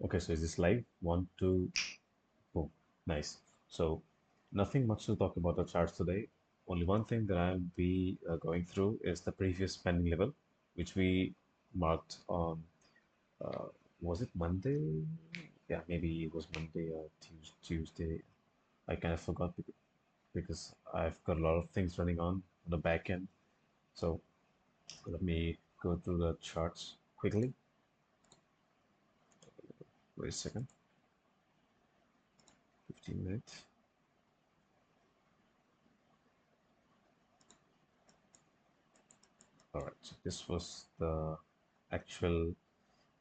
Okay, so is this live? One, two, boom. Nice. So nothing much to talk about the charts today. Only one thing that I'll be going through is the previous pending level, which we marked on, uh, was it Monday? Yeah, maybe it was Monday or Tuesday. I kind of forgot because I've got a lot of things running on the back end. So let me go through the charts quickly. Wait a second, 15 minutes. All right, so this was the actual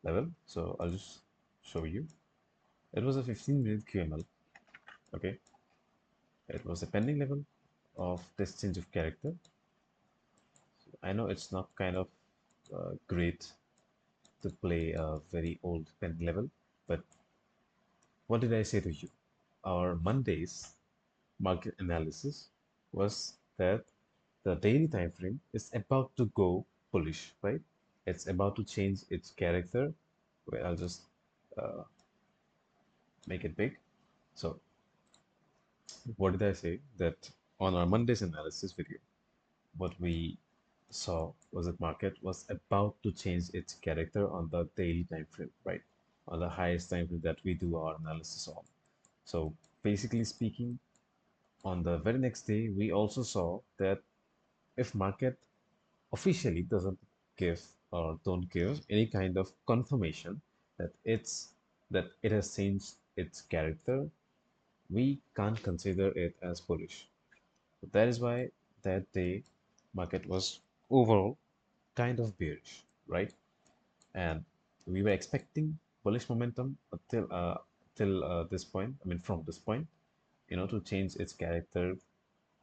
level. So I'll just show you. It was a 15-minute QML. Okay, it was a pending level of this change of character. I know it's not kind of great to play a very old pending level, but what did I say to you? Our Monday's market analysis was that the daily time frame is about to go bullish, right? It's about to change its character. Wait, I'll just uh, make it big. So, what did I say? That on our Monday's analysis video, what we saw was that market was about to change its character on the daily time frame, right? On the highest time frame that we do our analysis on. So, basically speaking, on the very next day, we also saw that if market officially doesn't give or don't give any kind of confirmation that it has changed its character, we can't consider it as bullish. So that is why that day market was overall kind of bearish, right? And we were expecting bullish momentum till this point. I mean, from this point, to change its character,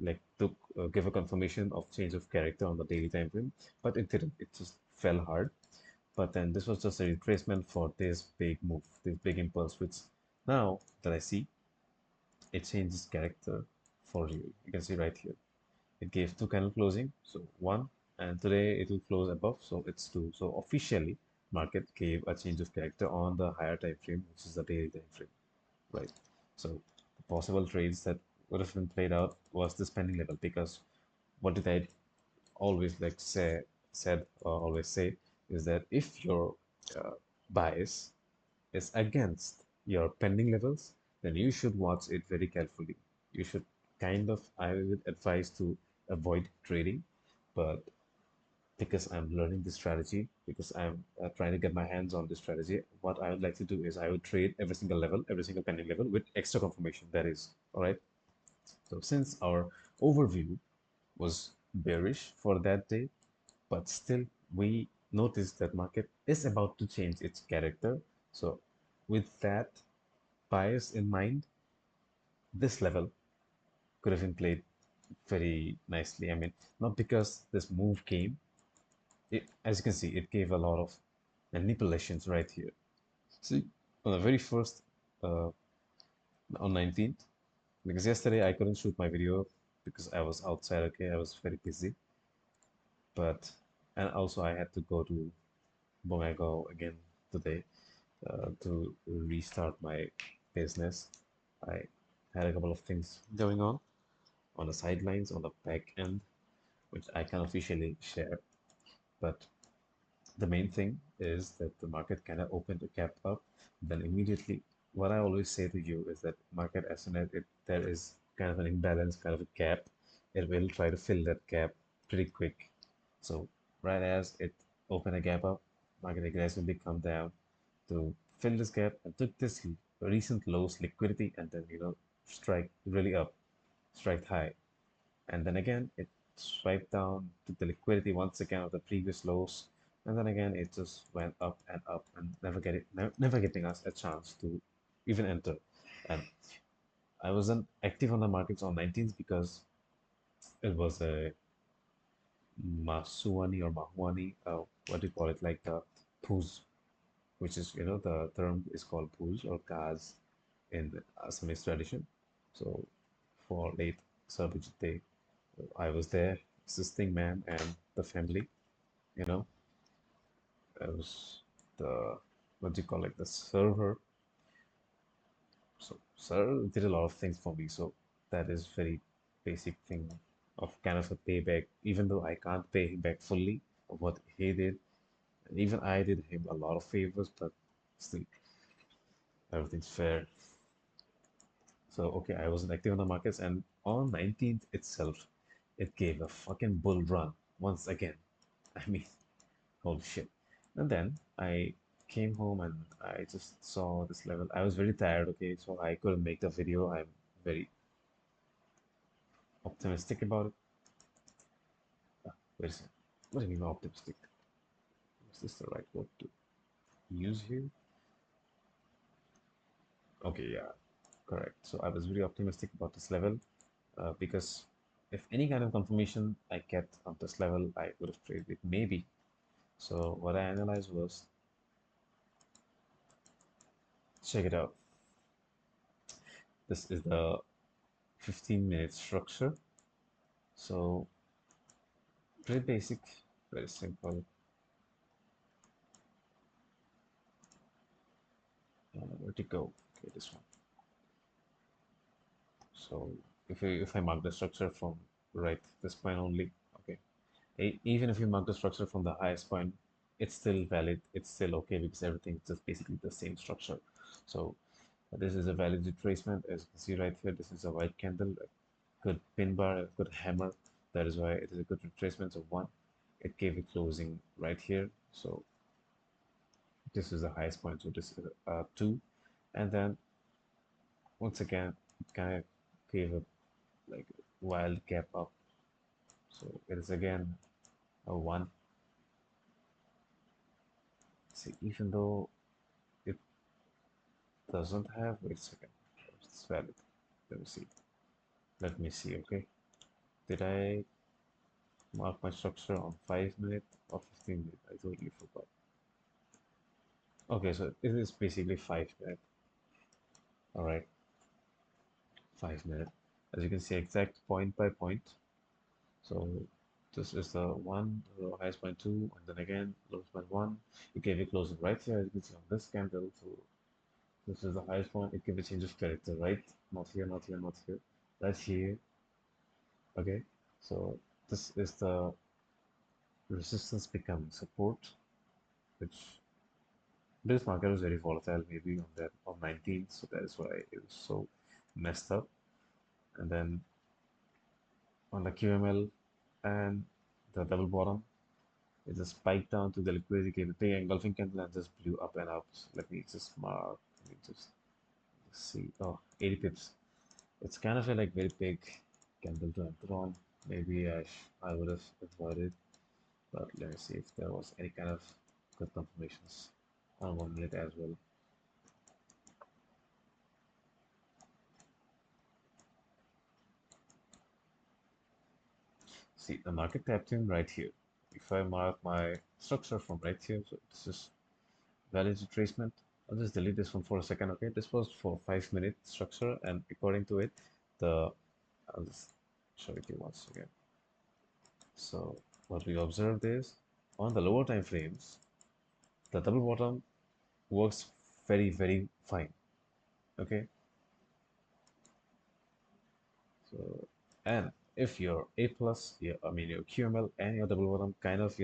like to give a confirmation of change of character on the daily time frame, but it didn't. It just fell hard. But then this was just a retracement for this big move, this big impulse, which now that I see, it changes character for you. You can see right here. It gave two candle closing, so one, and today it will close above, so it's two. So officially, market gave a change of character on the higher time frame, which is the daily time frame, right? So the possible trades that would have been played out was this pending level, because what did I always like said or always say is that if your uh, bias is against your pending levels, then you should watch it very carefully. You should I would advise to avoid trading, but because I'm learning this strategy, because I'm trying to get my hands on this strategy, what I would like to do is I would trade every single level, every single pending level with extra confirmation. That is, all right. So since our overview was bearish for that day, but still we noticed that market is about to change its character. So with that bias in mind, this level could have been played very nicely. I mean, not because this move came, as you can see, it gave a lot of manipulations right here. See, on the very first, uh, on 19th, because yesterday I couldn't shoot my video because I was outside, okay, I was very busy, but, and also I had to go to Bongaigaon again today to restart my business. I had a couple of things going on the sidelines, on the back end, which I can officially share. But the main thing is that the market kind of opened a gap up. Then immediately, what I always say to you is that market, as soon as there is kind of an imbalance, kind of a gap, it will try to fill that gap pretty quick. So right as it opened a gap up, market aggressively come down to fill this gap and took this recent lows liquidity and then strike really up, strike high, and then again it swiped down to the liquidity once again of the previous lows, and then again it just went up and never getting us a chance to even enter. And I wasn't active on the markets on 19th because it was a Masuani or Mahuani, what do you call it, like the Puz, which is, the term is called Puz or Kaz in the Assamese tradition. So for late Sarbujit Day, I was there assisting ma'am and the family, you know. It was the what do you call it, the server. So server did a lot of things for me. So that is very basic thing of kind of a payback, even though I can't pay him back fully of what he did. And even I did him a lot of favors, but still everything's fair. So okay, I wasn't active on the markets, and on 19th itself, it gave a fucking bull run once again. I mean, holy shit. And then I came home and I just saw this level. I was very tired, okay, so I couldn't make the video. I'm very optimistic about it. Wait a second. What do you mean optimistic? Is this the right word to use here? Okay, yeah, correct. So I was very optimistic about this level because if any kind of confirmation I get on this level, I would have traded it maybe. So what I analyzed was, check it out. This is the 15-minute structure. So pretty basic, very simple. Where'd it go? Okay, this one. So if I mark the structure from right this point only, okay. Even if you mark the structure from the highest point, it's still valid. It's still okay because everything's just basically the same structure. So this is a valid retracement. As you can see right here, this is a white candle, a good pin bar, a good hammer. That is why it is a good retracement of one. It gave a closing right here. So this is the highest point. So this is two. And then once again, it kind of gave a like wild gap up. So it is again a one. See, even though it doesn't have, wait a second, it's valid. Let me see. Let me see, okay. Did I mark my structure on 5 minutes or 15 minutes? I totally forgot. Okay, so it is basically 5 minutes. All right, 5 minutes. As you can see, exact point by point. So this is the one, low highest point two, and then again lowest point one. It gave a closing right here, as you can see on this candle. So this is the highest point. It gave a change of character, right? Not here, not here, not here. Right here. Okay. So this is the resistance becoming support, which this market was very volatile, maybe on that on 19th, so that is why it was so messed up. And then on the QML and the double bottom, it just spiked down to the liquidity, gave a big engulfing candle and just blew up and up. So let me just mark, let me just see. Oh, 80 pips. It's kind of a like very big candle to enter on. Maybe I would have avoided, but let me see if there was any kind of good confirmations on 1 minute as well. See, the market tapped in right here. If I mark my structure from right here, so this is valid retracement. I'll just delete this one for a second, okay? This was for 5 minute structure, and according to it, the I'll just show it to you once again. So what we observed is on the lower time frames, the double bottom works very, very fine. Okay, so and if your A plus, I mean your QML and your double bottom kind of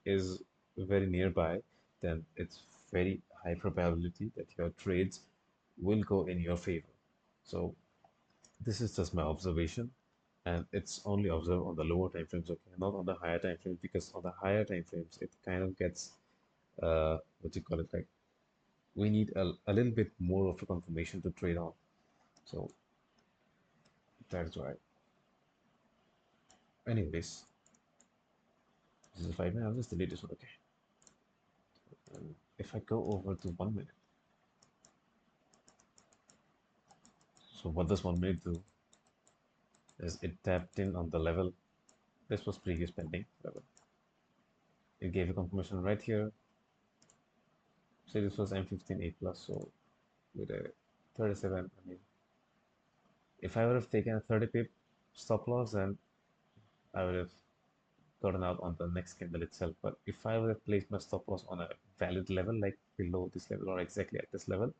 is very nearby, then it's very high probability that your trades will go in your favor. So this is just my observation, and it's only observed on the lower time frames, okay, not on the higher time frames, because on the higher time frames it kind of gets what you call it, like we need a little bit more of a confirmation to trade on. So that's why. Anyways, this is 5 minutes. I'll just delete this one. Okay. And if I go over to 1 minute, so what does 1 minute do is it tapped in on the level. This was previous pending level. It gave a confirmation right here. Say this was M15 A plus, so with a 37. I mean, if I would have taken a 30 pip stop loss, then I would have gotten out on the next candle itself. But if I would have placed my stop loss on a valid level, like below this level or exactly at this level,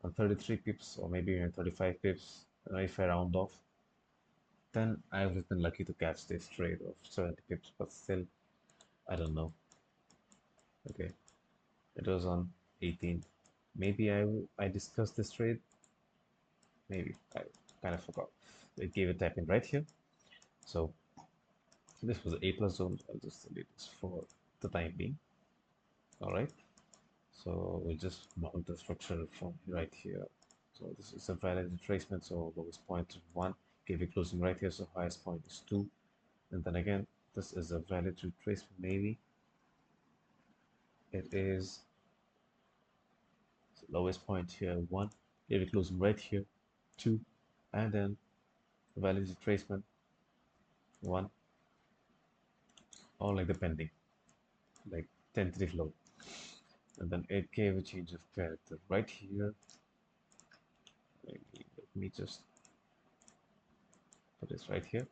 on 33 pips or maybe even 35 pips, if I round off, then I would have been lucky to catch this trade of 70 pips. But still, I don't know. Okay, it was on 18th. Maybe I discussed this trade. Maybe I kind of forgot. It gave a tap in right here. So this was the A plus zone. I'll just delete this for the time being. All right. So we'll just mount the structure from right here. So this is a valid retracement. So lowest point is 1. Give a closing right here. So highest point is 2. And then again, this is a valid retracement. Maybe it is lowest point here 1. Give a closing right here 2. And then valid retracement 1. Or like the pending, like tentative low. And then it gave a change of character right here. Let me just put this right here.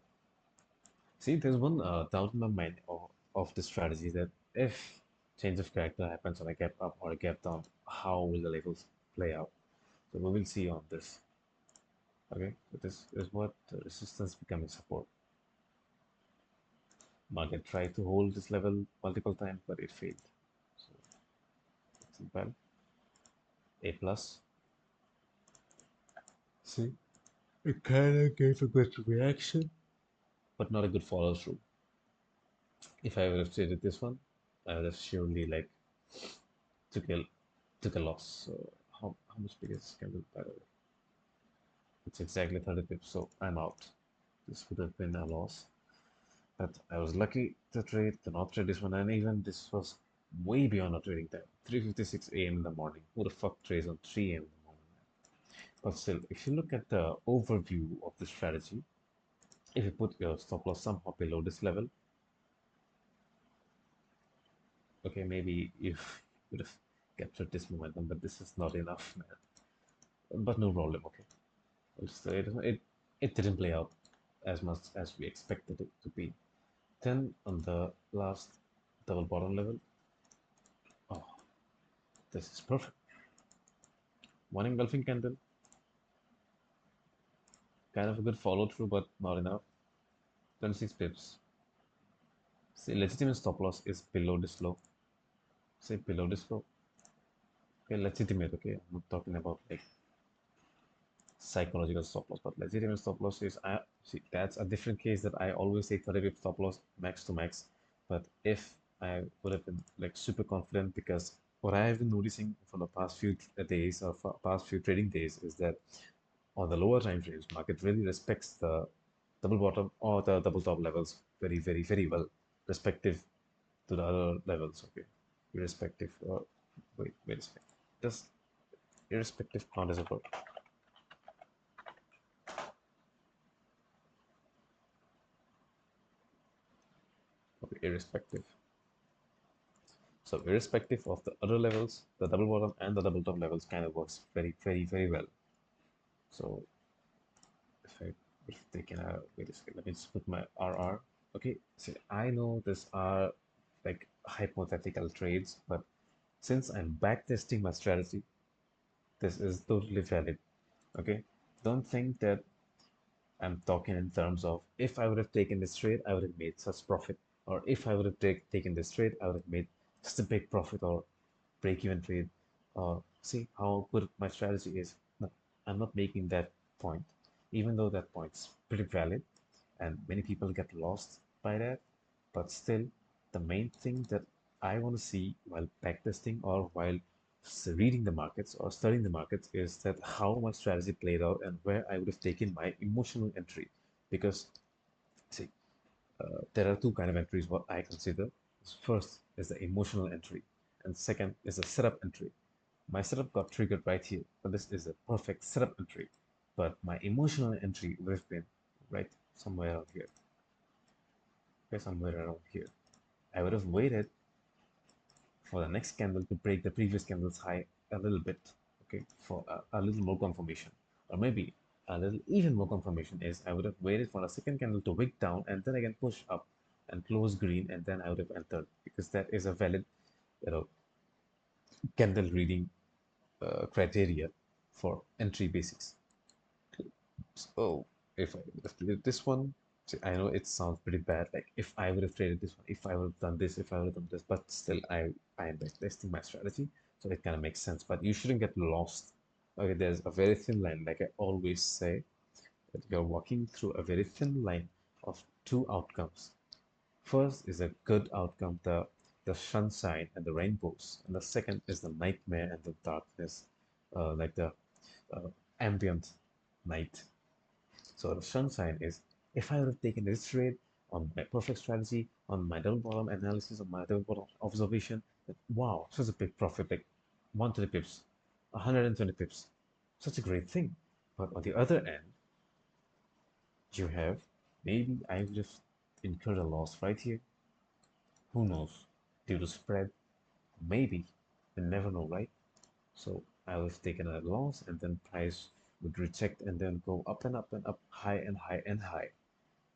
See, there's one doubt in my mind of the strategy that if change of character happens on a gap up or a gap down, how will the levels play out? So we will see on this. Okay, so this is what the resistance becoming support. Market tried to hold this level multiple times, but it failed. So it's bad. A plus. See, it kind of gave a good reaction, but not a good follow through. If I would have traded this one, I would have surely like took a took a loss. So how much big is this candle by the way? It's exactly 30 pips, so I'm out. This would have been a loss. But I was lucky to trade, to not trade this one, and even this was way beyond our trading time. 3:56 a.m. in the morning. Who the fuck trades on 3 a.m. in the morning? But still, if you look at the overview of the strategy, if you put your stop loss somehow below this level, okay, maybe you would have captured this momentum, but this is not enough, man. But no problem, okay. It didn't play out as much as we expected it to be. Then on the last double bottom level, oh, this is perfect. One engulfing candle, kind of a good follow through, but not enough. 26 pips. See, legitimate stop loss is below this low. Say below this low. Okay, legitimate. Okay, I'm not talking about like psychological stop loss, but legitimate stop loss is I see that's a different case that I always take 30 pip stop loss max to max. But if I would have been like super confident, because what I have been noticing for the past few days or for past few trading days is that on the lower time frames, market really respects the double bottom or the double top levels very, very, very well, respective to the other levels. Okay, irrespective. Wait a second. Does irrespective count as a word? Okay, irrespective. So irrespective of the other levels, the double bottom and the double top levels kind of works very, very, very well. So if I would have taken a wait a second, let me just put my RR. Okay, so I know this are like hypothetical trades, but since I'm backtesting my strategy, this is totally valid. Okay, don't think that I'm talking in terms of if I would have taken this trade, I would have made such profit, or if I would have taken this trade, I would have made just a big profit or break even trade, or see how good my strategy is. No, I'm not making that point, even though that point's pretty valid and many people get lost by that. But still, the main thing that I want to see while backtesting or while reading the markets or studying the markets is that how my strategy played out and where I would have taken my emotional entry. Because, see, there are two kind of entries what I consider. First is the emotional entry, and second is the setup entry. My setup got triggered right here, but this is a perfect setup entry. But my emotional entry would have been right somewhere out here, okay, somewhere around here. I would have waited for the next candle to break the previous candle's high a little bit, okay, for a little more confirmation. Or maybe a little even more confirmation is I would have waited for a second candle to wick down and then again push up. and close green, and then I would have entered because that is a valid, you know, candle reading criteria for entry basics. So if I would have played this one, see, I know it sounds pretty bad. Like if I would have traded this one, if I would have done this, if I would have done this, but still I am like testing my strategy, so it kind of makes sense. But you shouldn't get lost. Okay, there's a very thin line, like I always say, that you're walking through a very thin line of two outcomes. First is a good outcome, the sunshine and the rainbows, and the second is the nightmare and the darkness, like the uh, ambient night. So the sunshine is if I would have taken this trade on my perfect strategy, on my double bottom analysis, on my double bottom observation, that wow, such a big profit, like 120 pips, 120 pips, such a great thing. But on the other end, you have maybe I would have incurred a loss right here. Who knows? Due to spread, maybe. You never know, right? So I was taken a loss, and then price would reject and then go up and up and up, high and high and high.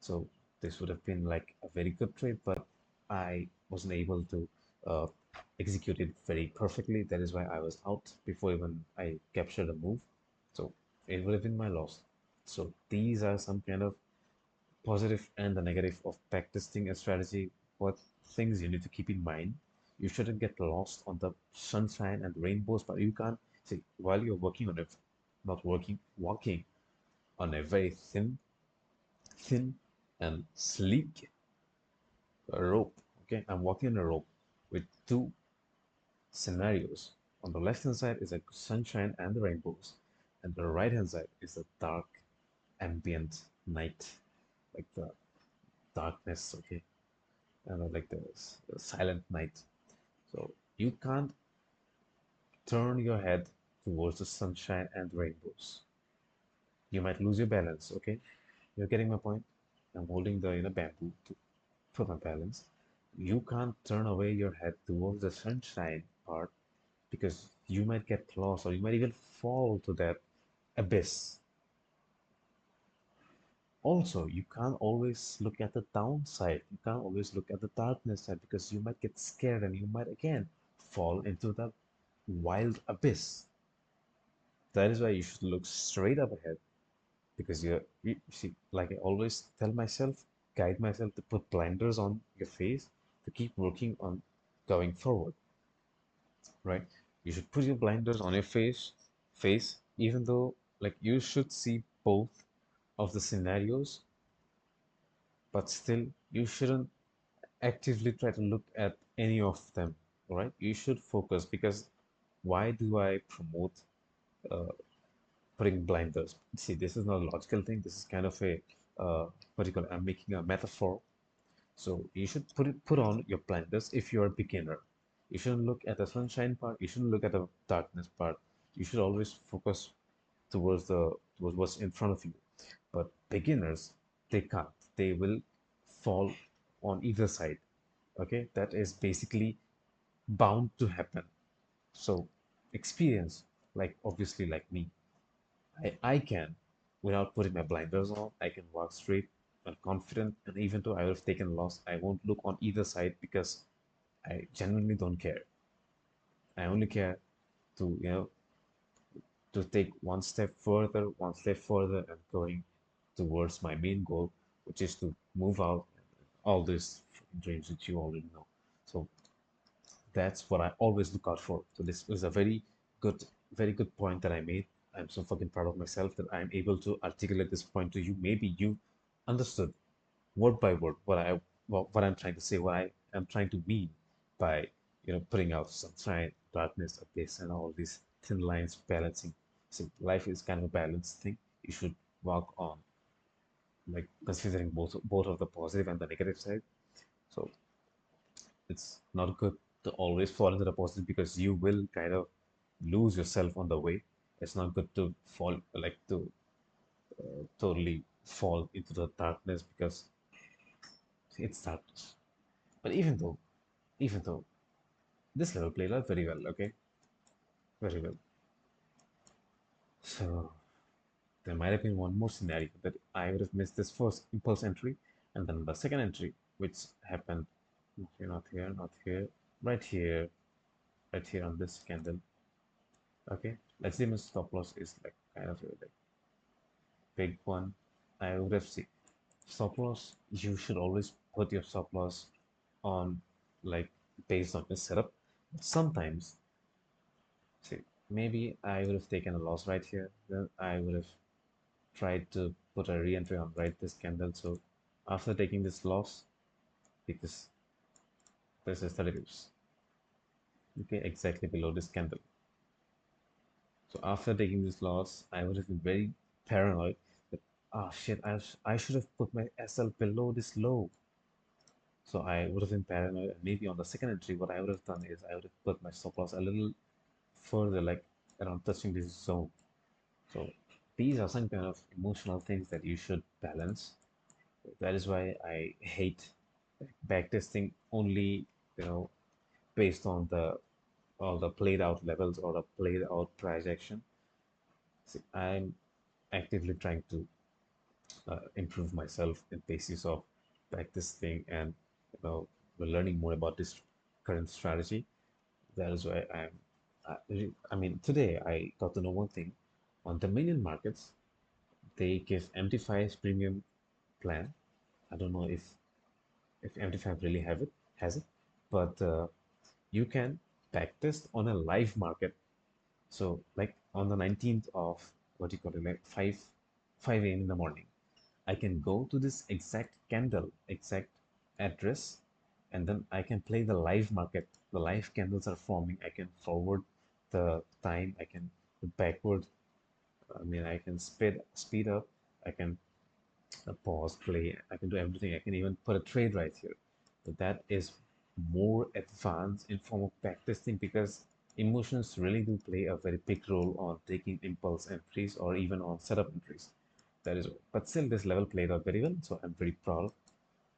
So this would have been like a very good trade, but I wasn't able to uh, execute it very perfectly. That is why I was out before even I captured a move. So it would have been my loss. So these are some kind of positive and the negative of backtesting a strategy. What things you need to keep in mind. You shouldn't get lost on the sunshine and rainbows, but you can't see while you're working on it, not working, walking on a very thin and sleek rope. Okay, I'm walking on a rope with two scenarios. On the left hand side is a sunshine and the rainbows, and the right hand side is a dark ambient night, like the darkness. Okay, and like the silent night. So you can't turn your head towards the sunshine and rainbows. You might lose your balance. Okay, you're getting my point. I'm holding the bamboo for my balance. You can't turn away your head towards the sunshine part because you might get lost or you might even fall to that abyss. Also, you can't always look at the downside. You can't always look at the darkness side because you might get scared and you might again fall into the wild abyss. That is why you should look straight up ahead because you see, like I always tell myself, guide myself to put blinders on your face to keep working on going forward, right? You should put your blinders on your face, even though like you should see both of the scenarios, but still you shouldn't actively try to look at any of them, all right? You should focus because why do I promote uh, putting blinders? See, this is not a logical thing. This is kind of a what do you call it? I'm making a metaphor. So you should put on your blinders if you're a beginner. You shouldn't look at the sunshine part. You shouldn't look at the darkness part. You should always focus towards what's in front of you. But beginners, they can't. They will fall on either side. Okay, that is basically bound to happen. So experience, like obviously like me, I can, without putting my blinders on, I can walk straight and confident. And even though I would have taken loss, I won't look on either side because I genuinely don't care. I only care to, to take one step further, and going towards my main goal, which is to move out all these dreams that you already know. So that's what I always look out for. So this was a good, very good point that I made. I'm so fucking proud of myself that I'm able to articulate this point to you. Maybe you understood word by word what I'm trying to say, what I am trying to mean by putting out sunshine, darkness, abyss, and all these thin lines balancing. So life is kind of a balanced thing. You should work on like considering both of the positive and the negative side. So it's not good to always fall into the positive because you will kind of lose yourself on the way. It's not good to fall like to totally fall into the darkness because it's darkness. But even though this level played out very well, okay, very well. So there might have been one more scenario that I would have missed this first impulse entry, and then the second entry. which happened not here, not here, not here, right here, right here on this candle. Okay, let's say my stop loss is like kind of a like big one. I would have seen stop loss. You should always put your stop loss on like based on the setup. Sometimes, see, maybe I would have taken a loss right here. Then I would have tried to put a re-entry on right this candle. So after taking this loss, because this is 30 pips, okay, exactly below this candle. So after taking this loss, I would have been very paranoid that, ah, shit, I should have put my SL below this low. So I would have been paranoid, and maybe on the second entry, what I would have done is I would have put my stop loss a little further, like around touching this zone. So these are some kind of emotional things that you should balance. That is why I hate backtesting only, you know, based on the all the played out levels or the played out price action. See, I'm actively trying to improve myself in basis of backtesting and learning more about this current strategy. That is why I mean, today I got to know one thing. On Dominion markets, they give MT5's premium plan. I don't know if MT5 really have it, has it, but you can backtest on a live market. So like on the 19th of what do you call it, like 5 a.m. in the morning, I can go to this exact candle, exact address, and then I can play the live market. The live candles are forming. I can forward the time. I can backward. I mean, I can speed up. I can pause, play. I can do everything. I can even put a trade right here. So that is more advanced in form of backtesting because emotions really do play a very big role on taking impulse entries or even on setup entries. That is, but still this level played out very well. So I'm very proud.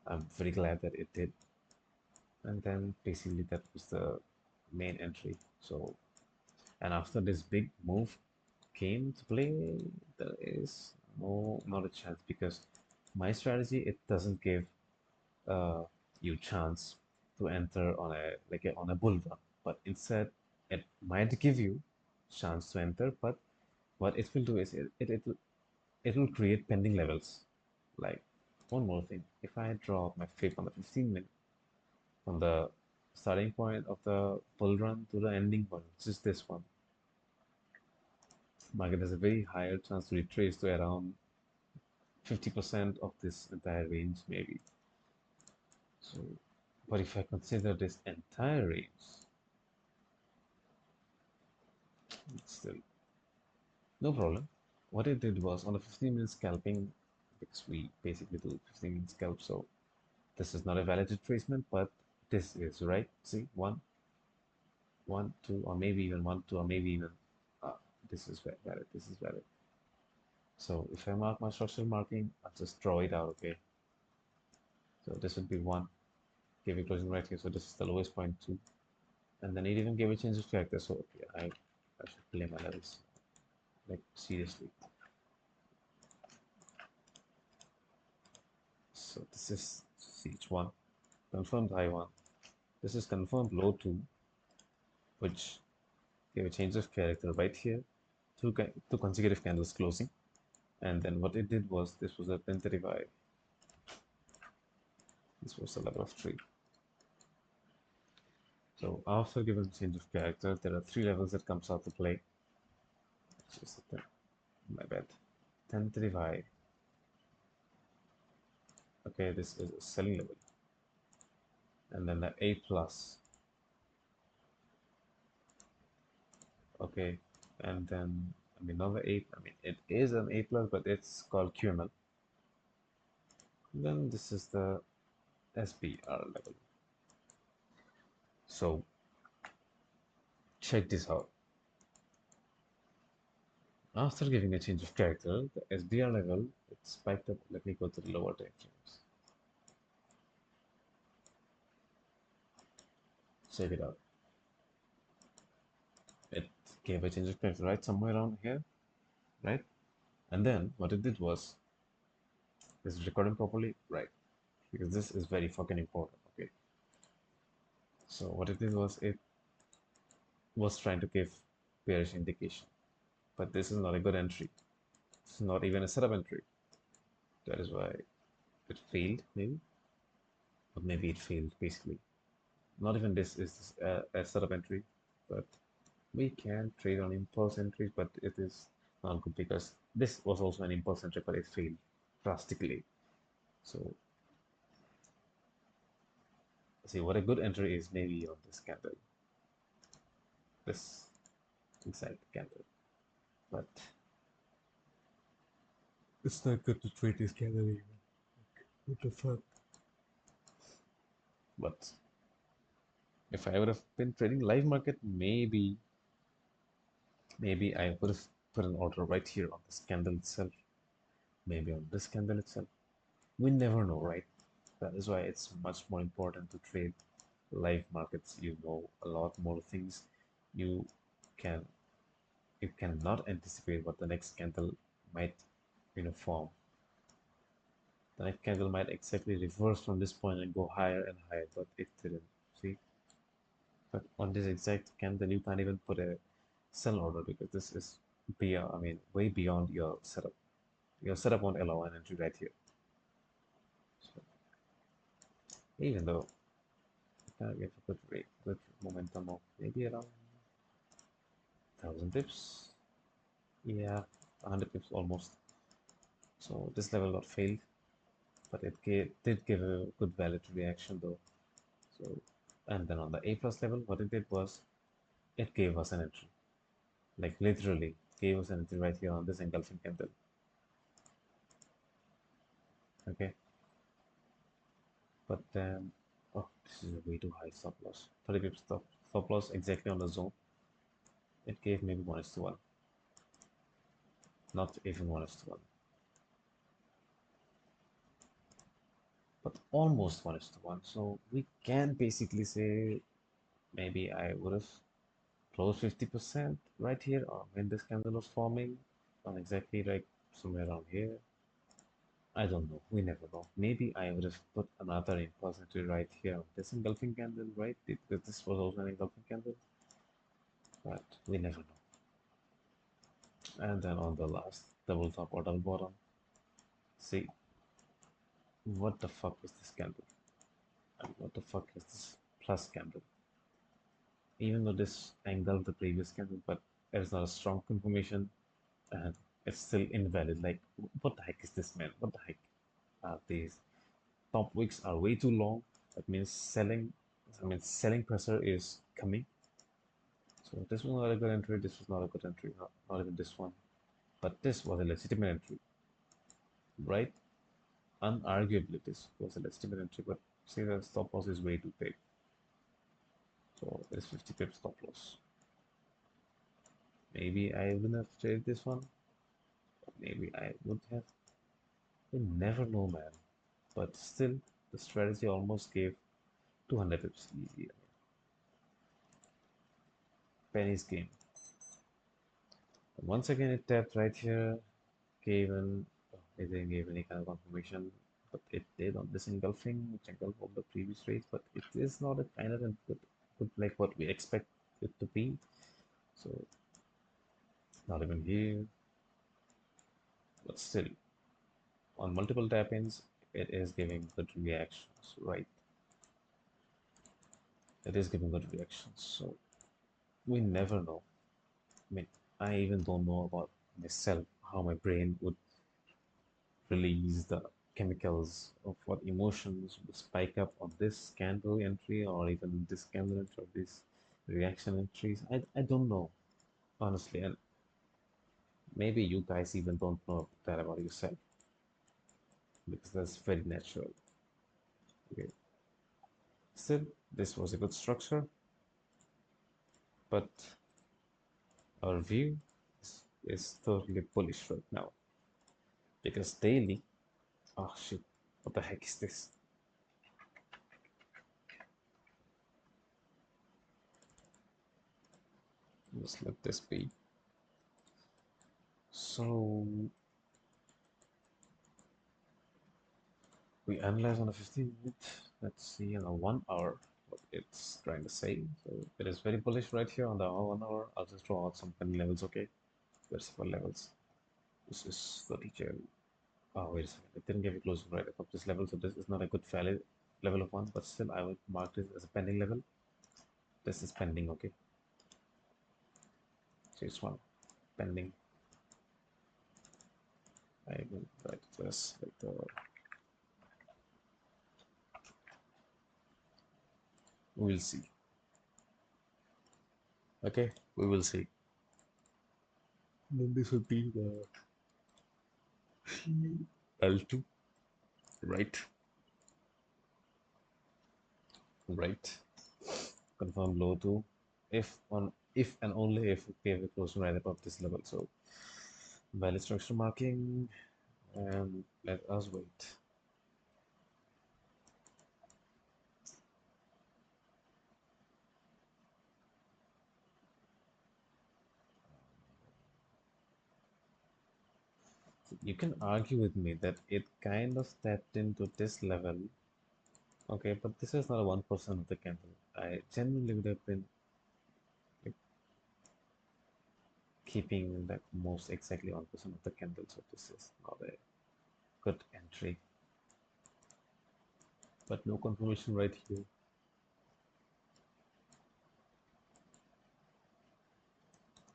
I'm very glad that it did. And then basically that was the main entry. So, and after this big move came to play, there is not a chance because my strategy, it doesn't give uh, you chance to enter on a on a bull run, but instead it might give you chance to enter. But what it will do is it will create pending levels. Like one more thing, if I draw my fib on the 15 minute from the starting point of the bull run to the ending point, which is this one, market has a very higher chance to retrace to around 50% of this entire range, maybe. So, but if I consider this entire range, still no problem. What it did was on the 15-minute scalping, because we basically do 15-minute scalp, so this is not a valid retracement, but this is right. See, one, two, or maybe even one, two, or maybe even uh, this is valid. This is valid. So if I mark my structural marking, I'll just draw it out. Okay. So this would be one. Give a closing right here. So this is the lowest point two, and then it even gave a change of character. So okay, I should play my levels like seriously. So this is CH1, confirmed high one. This is confirmed low two, which gave a change of character right here. Two consecutive candles closing. And then what it did was this was a 1035. This was a level of 3. So after given change of character, there are 3 levels that comes out to play. Just my bad. 1035. Okay, this is a selling level. And then the A plus. Okay, and then I mean not the A. I mean it is an A plus, but it's called QML. Then this is the SBR level. So check this out. After giving a change of character, the SBR level it spiked up. Let me go to the lower time frames. Check it out. It gave a change of character right somewhere around here, right? And then what it did was, is it recording properly? Right. because this is very fucking important. Okay, so what it did was it was trying to give bearish indication, but this is not a good entry. It's not even a setup entry. That is why it failed, maybe, or maybe it failed basically. Not even this is a setup entry, but we can trade on impulse entries, but it is not good because this was also an impulse entry, but it failed drastically. So see what a good entry is maybe on this candle, this exact candle, but it's not good to trade this candle even. What the fuck? But if I would have been trading live market, maybe I would have put an order right here on this candle itself, maybe on this candle itself. We never know, right? That is why it's much more important to trade live markets. You know a lot more things. You can you cannot anticipate what the next candle might form. The next candle might exactly reverse from this point and go higher and higher, but it didn't. See, but on this exact candle, you can't even put a sell order because this is beyond, I mean, way beyond your setup. Your setup won't allow an entry right here. So even though you can get a good rate, good momentum of maybe around 1000 pips. Yeah, 100 pips almost. So this level got failed, but it did give a good valid reaction though. So, and then on the A plus level, what it did was it gave us an entry, like literally gave us an entry right here on this engulfing candle. Okay, but then oh, this is a way too high stop loss. 30 pips stop loss exactly on the zone. It gave maybe 1:1, not even 1:1, but almost 1:1. So we can basically say maybe I would have closed 50% right here when this candle was forming, on exactly like somewhere around here. I don't know. We never know. Maybe I would have put another impulse entry right here on this engulfing candle, right? Because this was also an engulfing candle, but we never know. And then on the last double top or double bottom, see what the fuck is this candle? And what the fuck is this plus candle? Even though this engulfed the previous candle, but it is not a strong confirmation and it's still invalid. Like, what the heck is this, man? What the heck are these? Top wicks are way too long. That means selling pressure is coming. So this was not a good entry. This was not a good entry. Not even this one. But this was a legitimate entry, right? Unarguably, this was a legitimate entry. But see, the stop loss is way too big. So it's 50 pips stop loss. Maybe I wouldn't have traded this one. Maybe I would have. You never know, man. But still, the strategy almost gave 200 pips easy. Penny's game. Once again, it tapped right here, gave an, it didn't give any kind of confirmation, but it did on this engulfing, which engulfed all the previous rates, but it is not a kind of good like what we expect it to be. So, not even here, but still, on multiple tap-ins, it is giving good reactions, right? It is giving good reactions, so we never know. I mean, I even don't know about myself, how my brain would release the chemicals of what emotions would spike up on this candle entry or even this candle entry or this reaction entries. I don't know, honestly, and maybe you guys even don't know that about yourself because that's very natural. Okay. Still, this was a good structure, but our view is totally bullish right now because daily, oh shit, what the heck is this? Just let this be. So We analyze on a 15 minute. Let's see on a 1 hour what it's trying to say. So it is very bullish right here on the 1 hour. I'll just draw out some penny levels, okay? Versifier levels. This is the teacher. Oh, wait a second. It didn't give you closing right above this level, so this is not a good valid level of one, but still I will mark this as a pending level. This is pending, okay? So it's one pending. I will write this like the we'll see. Okay, we will see. Then this will be the L2, right? Right. Confirm low to if and only if we have a closing right above this level. So valid structure marking and let us wait. You can argue with me that it kind of tapped into this level. Okay, but this is not a 1% of the candle. I genuinely would have been like, keeping that most exactly 1% of the candle. So this is not a good entry. But no confirmation right here.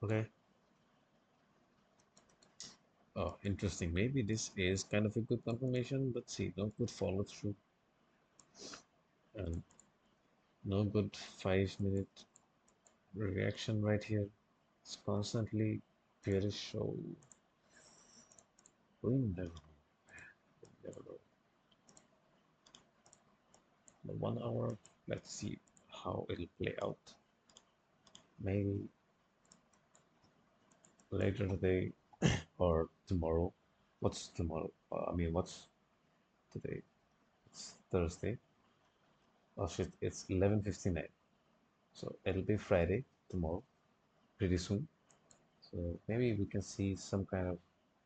Okay. Oh, interesting. Maybe this is kind of a good confirmation. Let's see. No good follow through and no good 5 minute reaction right here. It's constantly bearish. So we never know. Never know. The 1 hour. Let's see how it'll play out. Maybe later today or tomorrow. What's tomorrow? I mean, what's today? It's Thursday. Oh shit! It's 11:59. So it'll be Friday tomorrow, pretty soon. So maybe we can see some kind of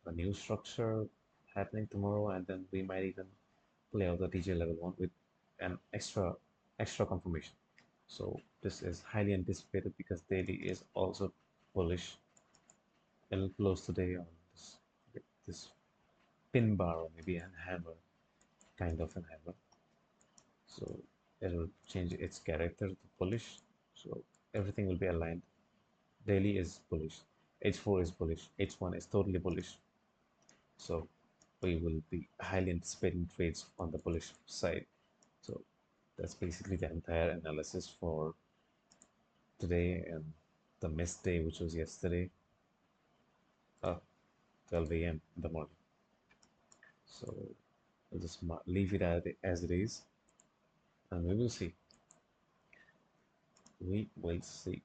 a new structure happening tomorrow, and then we might even play out the DJ level one with an extra confirmation. So this is highly anticipated because daily is also bullish. It'll close today on this pin bar or maybe a hammer, kind of an hammer. So it'll change its character to bullish. So everything will be aligned. Daily is bullish. H4 is bullish. H1 is totally bullish. So we will be highly anticipating trades on the bullish side. So that's basically the entire analysis for today and the missed day, which was yesterday, uh, 12 a.m. in the morning. So I'll just leave it as it is, and we will see. We will see.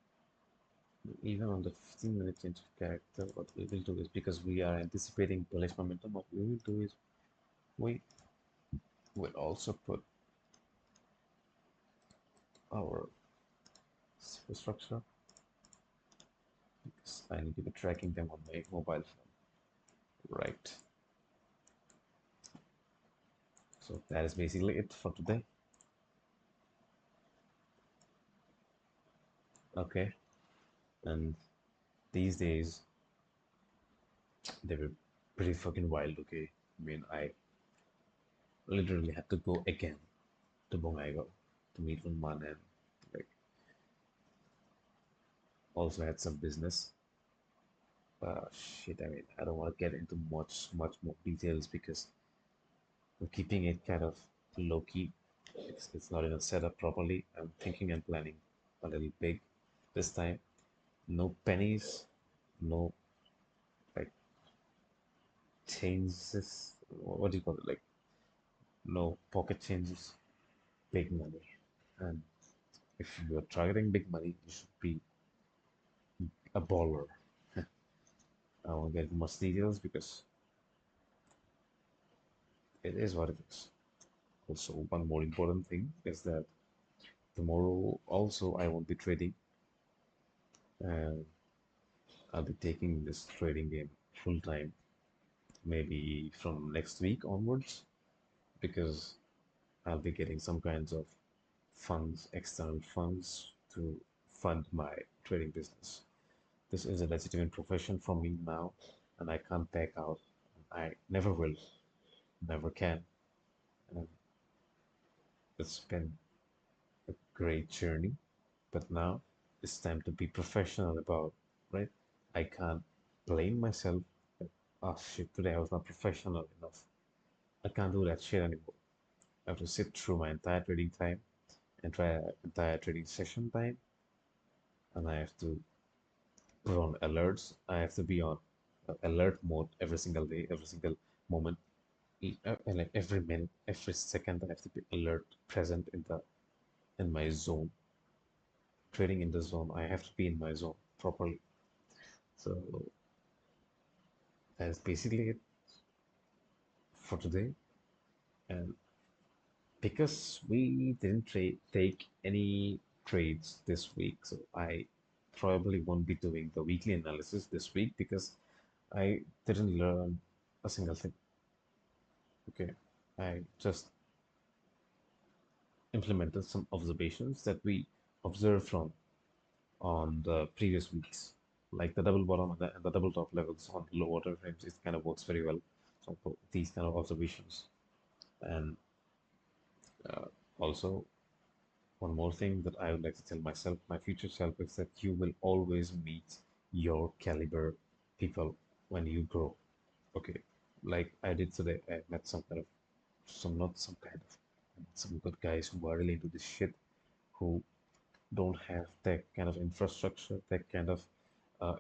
Even on the 15-minute change of character, what we will do is because we are anticipating bullish momentum, what we will do is we will also put our structure because I need to be tracking them on my mobile phone. Right. So that is basically it for today. Okay. And these days they were pretty fucking wild, okay? I mean, I literally had to go again to Bongaigaon to meet Unman and like also had some business. Shit, I mean, I don't want to get into much more details because I'm keeping it kind of low key. It's not even set up properly. I'm thinking and planning a little big this time. No pennies, no like changes. What do you call it? Like no pocket changes, big money. And if you're targeting big money, you should be a baller. I won't get into much details because it is what it is. Also, one more important thing is that tomorrow also I won't be trading and I'll be taking this trading game full time, maybe from next week onwards, because I'll be getting some kinds of funds, external funds to fund my trading business. This is a legitimate profession for me now, and I can't back out. I never will, never can. And it's been a great journey, but now it's time to be professional about, right? I can't blame myself that, oh shit, today I was not professional enough. I can't do that shit anymore. I have to sit through my entire trading time, entire trading session time, and I have to put on alerts. I have to be on alert mode every single day, every single moment, and like every minute, every second. I have to be alert, present in my zone, trading in the zone. I have to be in my zone properly. So that's basically it for today. And because we didn't take any trades this week, so I probably won't be doing the weekly analysis this week because I didn't learn a single thing. Okay, I just implemented some observations that we observed from on the previous weeks, like the double bottom and the double top levels on low water frames. It kind of works very well. So for these kind of observations, and also one more thing that I would like to tell myself, my future self, is that you will always meet your caliber people when you grow. Okay, like I did today, I met some kind of, some not some kind of, some good guys who are really into this shit, who don't have that kind of infrastructure, that kind of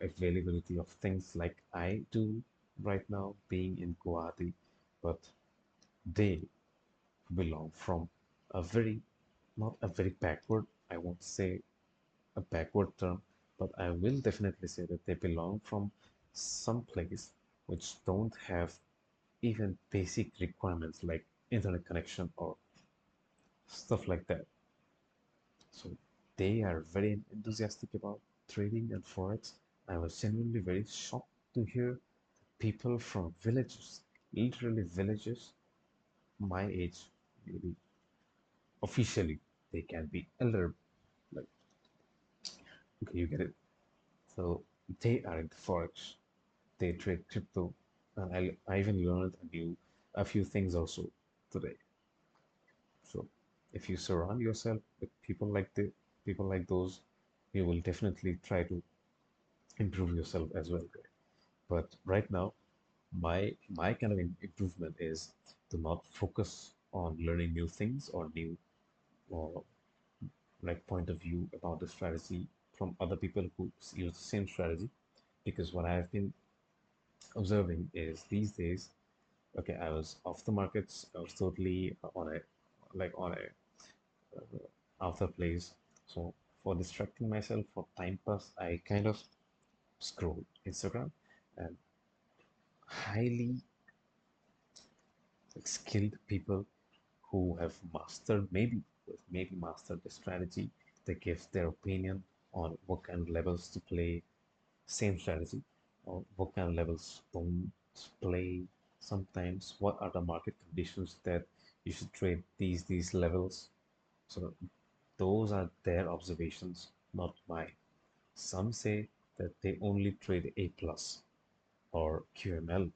availability of things like I do right now, being in Guwahati, but they belong from a very, not a very backward, I won't say a backward term, but I will definitely say that they belong from some place which don't have even basic requirements like internet connection or stuff like that. So they are very enthusiastic about trading and forex. I was genuinely very shocked to hear people from villages, literally villages, my age, maybe officially they can be elder, like, okay, you get it. So they are into forex, they trade crypto, and I even learned a few things also today. So if you surround yourself with people like those, you will definitely try to improve yourself as well. Right? But right now, my kind of improvement is to not focus on learning new things or new or like point of view about the strategy from other people who use the same strategy. Because what I've been observing is these days, okay, I was off the markets, I was totally on a like on a other place. So for distracting myself for time pass, I kind of scroll Instagram, and highly skilled people who have mastered maybe mastered the strategy. They give their opinion on what kind of levels to play same strategy, or what kind of levels don't play sometimes. What are the market conditions that you should trade these levels? So those are their observations, not mine. Some say that they only trade A plus or QML,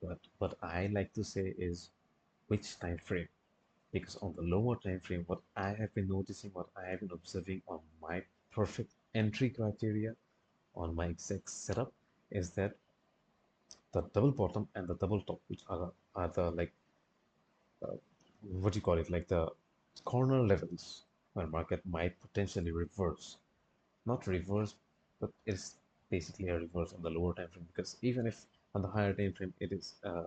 but what I like to say is which time frame. Because on the lower time frame, what I have been noticing, what I have been observing on my perfect entry criteria on my exact setup is that the double bottom and the double top, which are the like what do you call it, like the corner levels where market might potentially reverse, not reverse, but it's basically a reverse on the lower time frame, because even if on the higher time frame it is a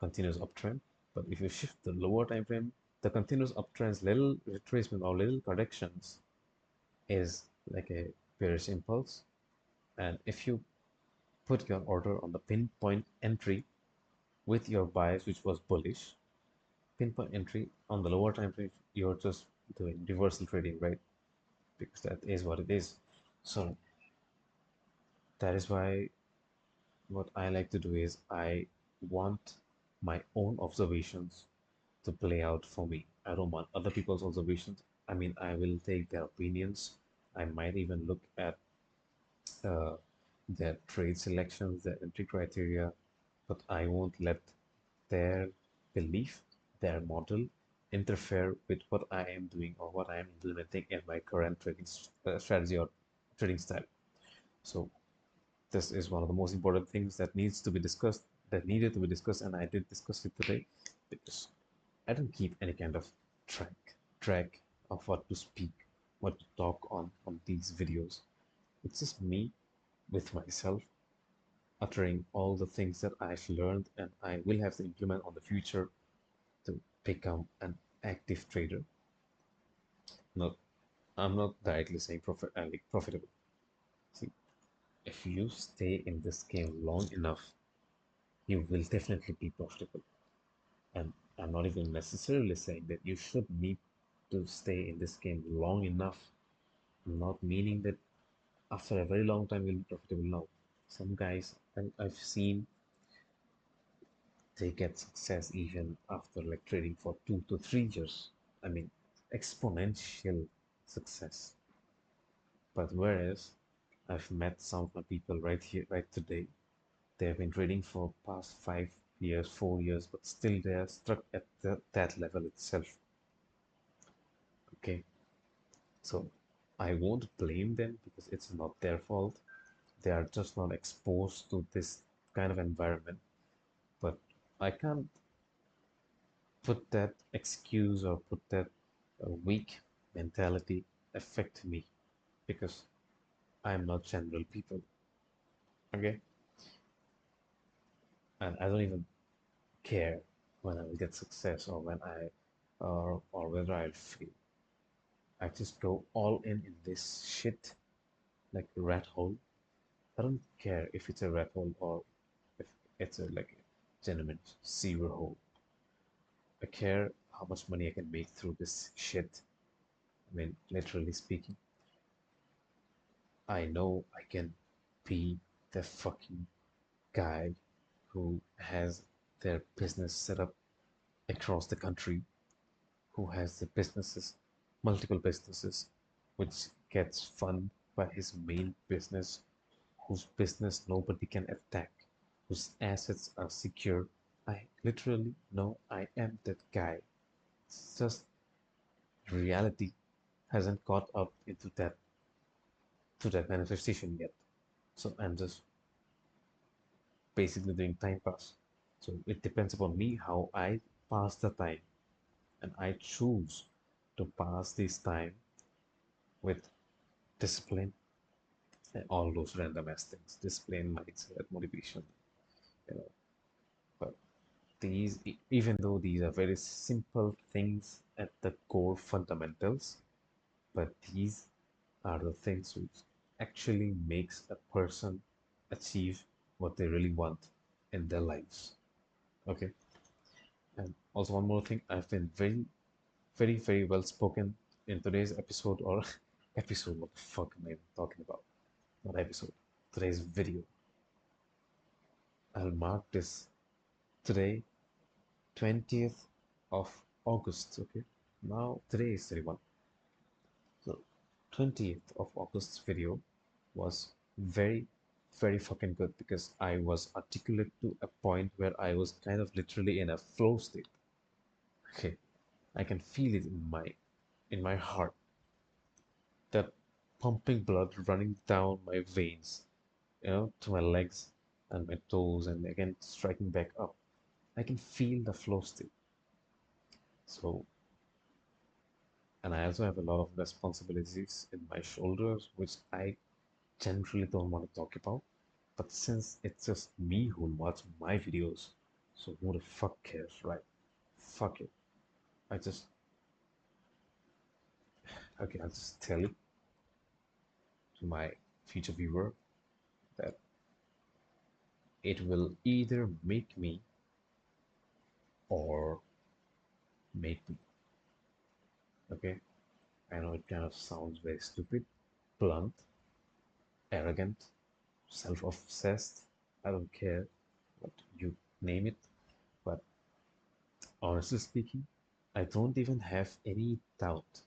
continuous uptrend, but if you shift the lower time frame, the continuous uptrends, little retracement or little corrections is like a bearish impulse. And if you put your order on the pinpoint entry with your bias, which was bullish, pinpoint entry on the lower time frame, you're just doing reversal trading, right? Because that is what it is. So that is why what I like to do is I want my own observations to play out for me. I don't want other people's observations. I mean, I will take their opinions. I might even look at uh, their trade selections, their entry criteria, but I won't let their belief, their model, interfere with what I am doing or what I am implementing in my current trading strategy or trading style. So this is one of the most important things that needs to be discussed, that needed to be discussed, and I did discuss it today because I don't keep any kind of track of what to speak, what to talk on these videos. It's just me with myself uttering all the things that I've learned and I will have to implement on the future to become an active trader. No, I'm not directly saying like profitable. See, if you stay in this game long enough, you will definitely be profitable. And I'm not even necessarily saying that you should need to stay in this game long enough, not meaning that after a very long time you'll be profitable. No, some guys I've seen they get success even after like trading for 2 to 3 years. I mean, exponential success. But whereas I've met some of my people right here, right today, they have been trading for past 5 years, 4 years, but still they are stuck at that level itself. Okay, so I won't blame them because it's not their fault. They are just not exposed to this kind of environment. But I can't put that excuse or put that weak mentality affect me because I'm not general people. Okay, and I don't even care when I will get success or when I or whether I'll fail. I just go all in this shit like a rat hole. I don't care if it's a rat hole or if it's a like a genuine sewer hole. I care how much money I can make through this shit. I mean, literally speaking, I know I can be the fucking guy who has their business set up across the country, who has the businesses, multiple businesses, which gets funded by his main business, whose business nobody can attack, whose assets are secure. I literally know I am that guy. It's just reality hasn't caught up into that to that manifestation yet. So I'm just basically doing time pass. So it depends upon me how I pass the time, and I choose to pass this time with discipline and all those random ass things, discipline, mindset, motivation, you know. But these, even though these are very simple things at the core fundamentals, but these are the things which actually makes a person achieve what they really want in their lives. Okay. And also one more thing, I've been very well spoken in today's episode or episode, what the fuck am I talking about? Not episode, today's video. I'll mark this today, 20th of August, okay? Now, today is 31. So, 20th of August's video was very fucking good because I was articulate to a point where I was kind of literally in a flow state. Okay, I can feel it in my heart, that pumping blood running down my veins, to my legs and my toes, and again striking back up. I can feel the flow state. So, and I also have a lot of responsibilities in my shoulders, which I generally don't want to talk about. But since it's just me who'll watch my videos, so who the fuck cares, right? Fuck it. I just, okay, I'll just tell it to my future viewer that it will either make me or make me. Okay? I know it kind of sounds very stupid, blunt, arrogant, self obsessed. I don't care what you name it, but honestly speaking, I don't even have any doubt,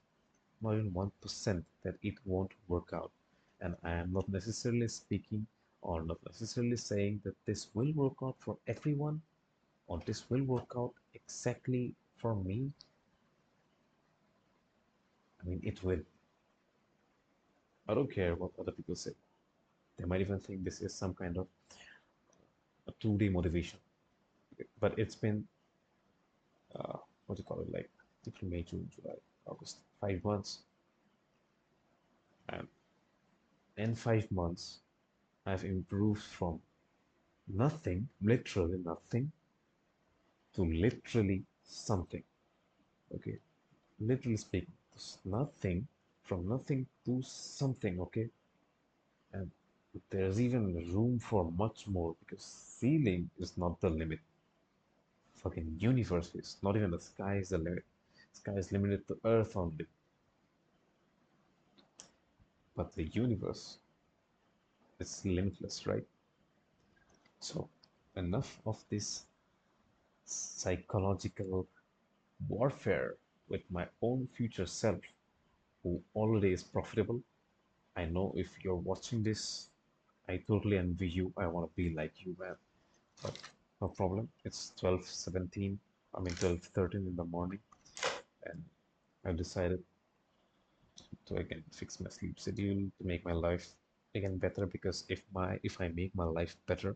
not even 1%, that it won't work out. And I am not necessarily speaking or not necessarily saying that this will work out for everyone or this will work out exactly for me. I mean, it will. I don't care what other people say. They might even think this is some kind of a 2-day motivation. But it's been, what do you call it, like April, May, June, July, August, 5 months. And in 5 months, I've improved from nothing, literally nothing, to literally something. Okay, literally speaking, nothing, from nothing to something. Okay, and there's even room for much more because ceiling is not the limit. Fucking universe is not even the sky is the limit. Sky is limited to Earth only, but the universe is limitless, right? So enough of this psychological warfare with my own future self, who already is profitable. I know if you're watching this, I totally envy you. I want to be like you, man. But no problem. It's 12:17. I mean 12:13 in the morning, and I've decided to again fix my sleep schedule to make my life again better. Because if I make my life better,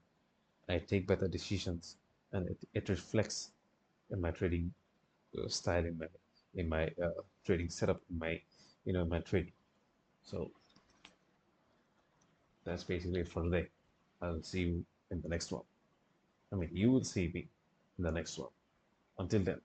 I take better decisions, and it reflects in my trading style, in my trading setup, in my trading. So that's basically it for today. I'll see you in the next one. I mean, you will see me in the next one. Until then.